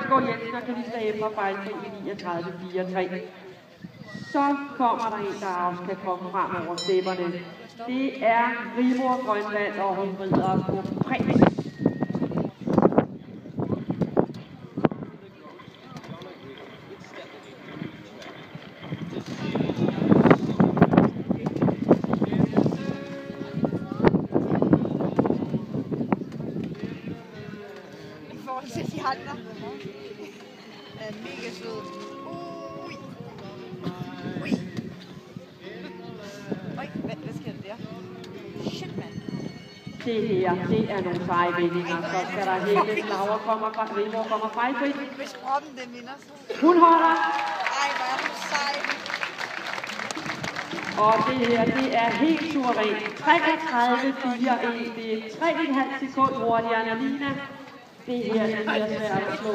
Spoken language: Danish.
Ørtsgaard Jensen og Kalista Ebner fejlfri i 39-4-3. Så kommer der en, der også kan komme frem over stemmerne. Det er Rigmor Grønland, og hun rider på præmie. Mega sød. Ui. Oj, hvad sker der der? Shit, mand. Det her, det er nogle seje vendinger. Så skal der hættes. Laura kommer fra, Rigmor kommer fejlfri. Hvis Robben den vinder, så... Hun holder. Ej, hvor er hun sej. Og det her, det er helt suverænt. 33-4-1. Det er 3,5 sekunder hurtigere end Alina. Det her, det bliver svært at slå.